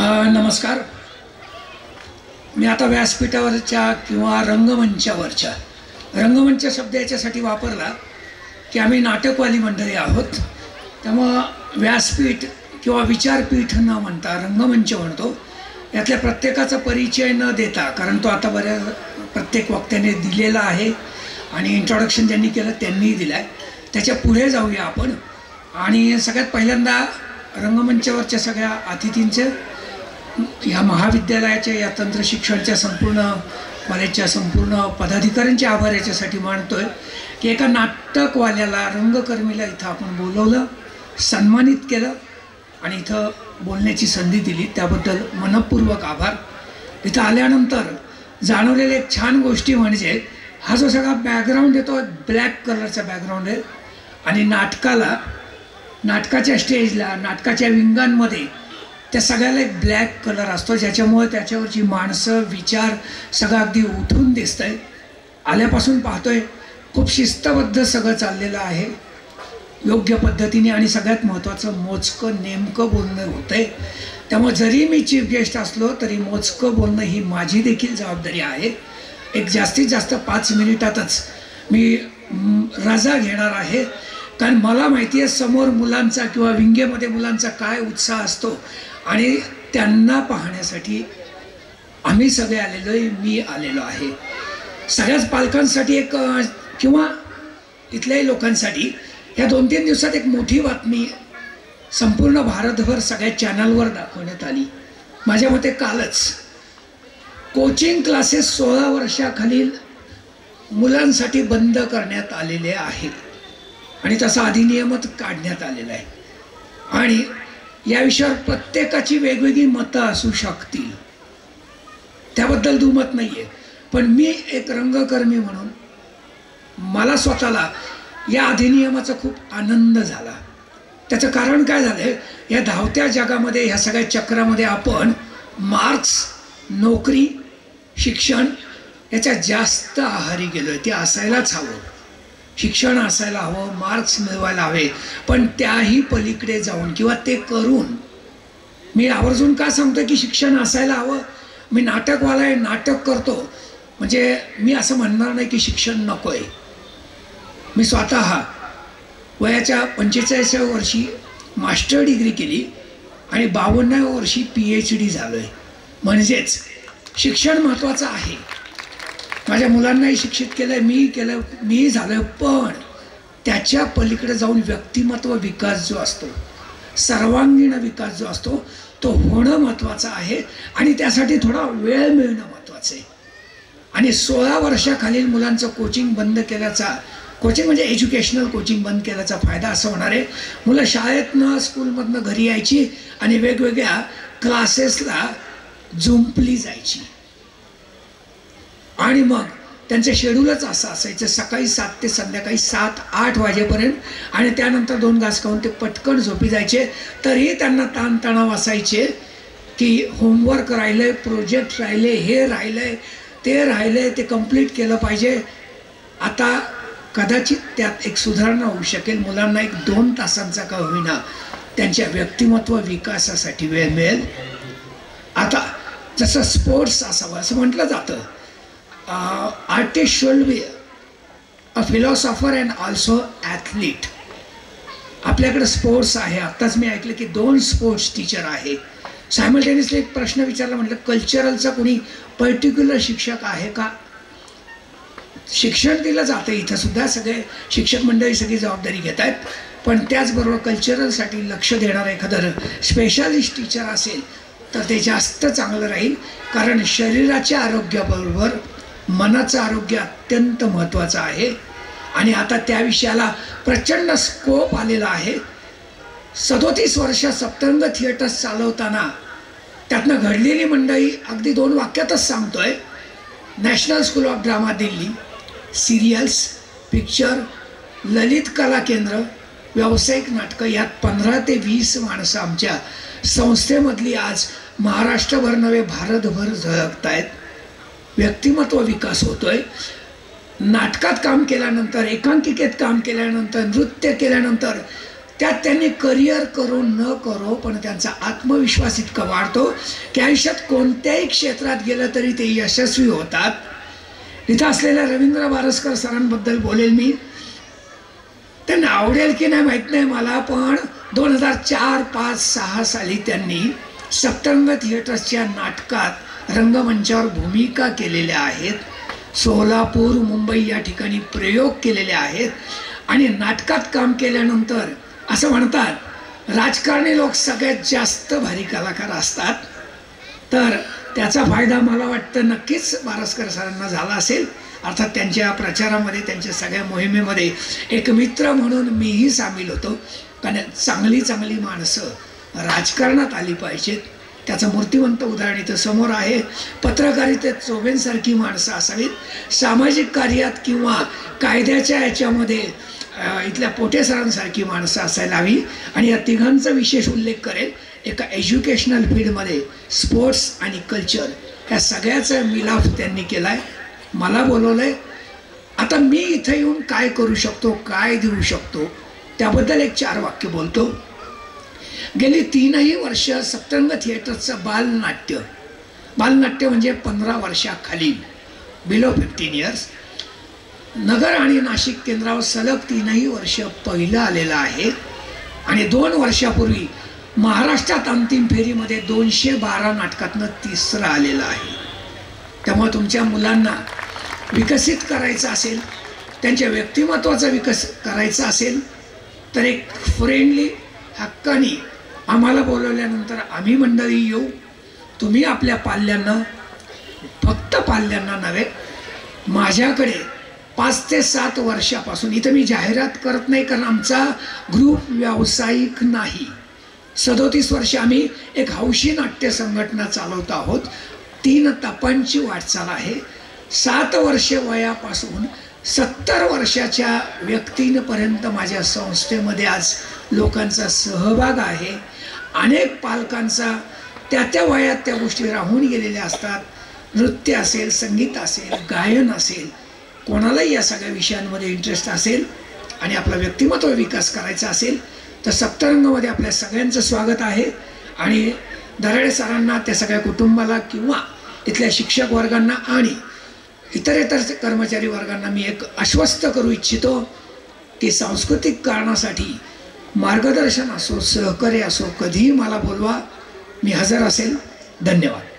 नमस्कार. मी आता व्यासपीठावरच्या किंवा रंगमंचावरच्या रंगमंच शब्द याच्यासाठी वापरला की आम्ही नाटकवाली मंडळी आहोत. त्यामुळं व्यासपीठ किंवा विचारपीठ न म्हणता रंगमंच म्हणतो. यातल्या प्रत्येकाचा परिचय न देता, कारण तो आता प्रत्येक वक्त्याने दिलेला आहे आणि इंट्रोडक्शन ज्यांनी केलं त्यांनीही दिलं आहे, त्याच्या पुढे जाऊया आपण. आणि सगळ्यात पहिल्यांदा रंगमंचावरच्या सगळ्या अतिथींचे, या महाविद्यालयाच्या, या तंत्रशिक्षणच्या संपूर्ण कॉलेजच्या संपूर्ण पदाधिकाऱ्यांचे आभार याच्यासाठी मानतो आहे की एका नाटकवाल्याला, रंगकर्मीला इथं आपण बोलवलं, सन्मानित केलं आणि इथं बोलण्याची संधी दिली, त्याबद्दल मनपूर्वक आभार. इथं आल्यानंतर जाणवलेल्या एक छान गोष्टी म्हणजे हा जो सगळा बॅकग्राऊंड आहे तो ब्लॅक कलरचा बॅकग्राऊंड आहे आणि नाटकाच्या स्टेजला, नाटकाच्या विंगांमध्ये त्या सगळ्याला एक ब्लॅक कलर असतो, ज्याच्यामुळे त्याच्यावरची माणसं, विचार सगळं अगदी उठून दिसतं आहे. आल्यापासून पाहतोय खूप शिस्तबद्ध सगळं चाललेलं आहे, योग्य पद्धतीने, आणि सगळ्यात महत्त्वाचं मोजकं नेमकं बोलणं होतं आहे. त्यामुळे जरी मी चीफ गेस्ट असलो तरी मोजकं बोलणं ही माझी देखील जबाबदारी आहे. एक जास्तीत जास्त 5 मिनिटातच मी रजा घेणार आहे, कारण मला माहिती आहे समोर मुलांचा किंवा विंगेमध्ये मुलांचा काय उत्साह असतो आणि त्यांना पाहण्यासाठी आम्ही सगळे आलेलो आहे, मी आलेलो आहे. सगळ्याच पालकांसाठी एक किंवा इथल्याही लोकांसाठी ह्या 2-3 दिवसात एक मोठी बातमी संपूर्ण भारतभर सगळ्या चॅनलवर दाखवण्यात आली. माझ्या मते कालच कोचिंग क्लासेस 16 वर्षाखालील मुलांसाठी बंद करण्यात आलेले आहेत आणि तसा अधिनियमच काढण्यात आलेला आहे. आणि या विषयावर प्रत्येकाची वेगवेगळी मतं असू शकतील, त्याबद्दल दुमत नाही आहे. पण मी एक रंगकर्मी म्हणून मला स्वतःला या अधिनियमाचा खूप आनंद झाला. त्याचं कारण काय झालं, या धावत्या जगामध्ये, ह्या सगळ्या चक्रामध्ये आपण मार्क्स, नोकरी, शिक्षण याच्या जास्त आहारी गेलो आहे. ते असायलाच हवं, शिक्षण असायला हवं, मार्क्स मिळवायला हवे, पण त्याही पलीकडे जाऊन किंवा ते करून मी आवर्जून का सांगतो की शिक्षण असायला हवं. मी नाटकवाला आहे, नाटक करतो, म्हणजे मी असं म्हणणार नाही की शिक्षण नको आहे. मी स्वतः वयाच्या 45व्या वर्षी मास्टर डिग्री केली आणि 52व्या वर्षी PhD झालो आहे. म्हणजेच शिक्षण महत्त्वाचं आहे. माझ्या मुलांनाही शिक्षित केलं, मी झालो, पण त्याच्या पलीकडे जाऊन व्यक्तिमत्व विकास जो असतो, सर्वांगीण विकास जो असतो, तो होणं महत्त्वाचं आहे आणि त्यासाठी थोडा वेळ मिळणं महत्त्वाचं आहे. आणि 16 वर्षाखालील मुलांचं कोचिंग बंद केल्याचा, कोचिंग म्हणजे एज्युकेशनल कोचिंग बंद केल्याचा फायदा असं होणार आहे, मुलं शाळेतनं, स्कूलमधनं घरी यायची आणि वेगवेगळ्या क्लासेसला जुंपली जायची आणि मग त्यांचं शेड्यूलच असं असायचं, सकाळी 7 ते संध्याकाळी 7-8 वाजेपर्यंत, आणि त्यानंतर 2 घास खाऊन ते पटकन झोपी जायचे. तरीही त्यांना ताणतणाव असायचे की होमवर्क राहिलं, प्रोजेक्ट राहिले, हे राहिलं, ते राहिलं, ते कंप्लीट केलं पाहिजे. आता कदाचित त्यात एक सुधारणा होऊ शकेल. मुलांना 1-2 तासांचा का होईना त्यांच्या व्यक्तिमत्व विकासासाठी वेळ मिळेल. आता जसं स्पोर्ट्स असावं असं म्हटलं जातं, artist should be a philosopher and also athlete. आपल्याकडे स्पोर्ट्स आहे. आत्ताच मी ऐकलं की 2 स्पोर्ट्स टीचर आहे. सायमल्टेनियसली एक प्रश्न विचारला, म्हटलं कल्चरलचा कोणी पर्टिक्युलर शिक्षक आहे का? शिक्षण दिलं जातं इथं सुद्धा, सगळे शिक्षक मंडळी सगळी जबाबदारी घेत आहेत, पण त्याचबरोबर कल्चरलसाठी लक्ष देणारं एखादं स्पेशालिस्ट टीचर असेल तर ते जास्त चांगलं राहील, कारण शरीराच्या आरोग्याबरोबर मनाचं आरोग्य अत्यंत महत्त्वाचं आहे. आणि आता त्या विषयाला प्रचंड स्कोप आलेला आहे. 37 वर्ष सप्तरंग थिएटर्स चालवताना त्यातनं घडलेली मंडळी अगदी 2 वाक्यातच सांगतोय. National school of drama Delhi, serials, picture, Lalit Kala Kendra, व्यावसायिक नाटकं, यात 15 ते 20 माणसं आमच्या संस्थेमधली आज महाराष्ट्रभर नव्हे भारतभर झळकत आहेत. व्यक्तिमत्व विकास होतोय. नाटकात काम केल्यानंतर, एकांकिकेत काम केल्यानंतर, नृत्य केल्यानंतर त्यात त्यांनी करिअर करो न करो पण त्यांचा आत्मविश्वास इतका वाढतो की आयुष्यात कोणत्याही क्षेत्रात गेलं तरी ते यशस्वी होतात। इथं असलेल्या रवींद्र बारसकर सरांबद्दल बोलेल मी, त्यांना आवडेल की नाही माहीत नाही मला, पण 2004, 5, 6 साली त्यांनी सप्तरंग थिएटर्सच्या नाटकात रंगमंचावर भूमिका केलेल्या आहेत, सोलापूर, मुंबई या ठिकाणी प्रयोग केलेले आहेत। आणि नाटकात काम केल्यानंतर असं म्हणतात राजकारणी लोक सगळ्यात जास्त भारी कलाकार असतात, तर त्याचा फायदा मला वाटतं नक्कीच बारसकर सरांना झाला असेल। अर्थात त्यांच्या प्रचारामध्ये, त्यांच्या सगळ्या मोहिमेमध्ये एक मित्र म्हणून मीही सामील होतो, कारण चांगली चांगली माणसं राजकारणात आली पाहिजेत। त्याचं मूर्तिवंत उदाहरण इथं समोर आहे। पत्रकारितेत चोबेंसारखी माणसं असावीत, सामाजिक कार्यात किंवा कायद्याच्या याच्यामध्ये इथल्या पोटे सरांसारखी माणसं असायला हवी। आणि या तिघांचा विशेष उल्लेख करेल, एका एज्युकेशनल फील्डमध्ये स्पोर्ट्स आणि कल्चर ह्या सगळ्याचा मिलाफ त्यांनी केला आहे। मला बोलवलं आहे, आता मी इथं येऊन काय करू शकतो, काय देऊ शकतो त्याबद्दल एक 4 वाक्य बोलतो। गेली 3 वर्ष सप्तरंग थिएटरचं बालनाट्य म्हणजे 15 वर्षाखालील, बिलो 15 इयर्स, नगर आणि नाशिक केंद्रावर सलग 3 वर्ष पहिलं आलेलं आहे। आणि 2 वर्षापूर्वी महाराष्ट्रात अंतिम फेरीमध्ये 212 नाटकातनं 3रं आलेलं आहे। त्यामुळे तुमच्या मुलांना विकसित करायचं असेल, त्यांच्या व्यक्तिमत्वाचा विकास करायचा असेल तर एक फ्रेंडली हक्कानी आम्हाला बोलवल्यानंतर आम्ही मंडळी येऊ, तुम्ही आपल्या पाल्यांना, फक्त पाल्यांना नव्हे, माझ्याकडे 5 ते 7 वर्षापासून, इथं मी जाहिरात करत नाही कारण आमचा ग्रुप व्यावसायिक नाही, 37 वर्ष आम्ही एक हौशी नाट्य संघटना चालवत आहोत, 3 तपांची वाटचाल आहे। 7 वर्ष वयापासून 70 वर्षाच्या व्यक्तींपर्यंत माझ्या संस्थेमध्ये आज लोकांचा सहभाग आहे। अनेक पालकांचा त्या वयात त्या गोष्टी राहून गेलेल्या असतात, नृत्य असेल, संगीत असेल, गायन असेल, कोणालाही या सगळ्या विषयांमध्ये इंटरेस्ट असेल आणि आपला व्यक्तिमत्व विकास करायचा असेल तर सप्तरंगमध्ये आपल्या सगळ्यांचं स्वागत आहे। आणि दराडे सरांना, त्या सगळ्या कुटुंबाला किंवा इथल्या शिक्षक वर्गांना आणि इतर कर्मचारी वर्गांना मी एक आश्वस्त करू इच्छितो की सांस्कृतिक कारणासाठी मार्गदर्शन असो, सहकार्य असो, कधीही मला बोलवा, मी हजर असेल। धन्यवाद।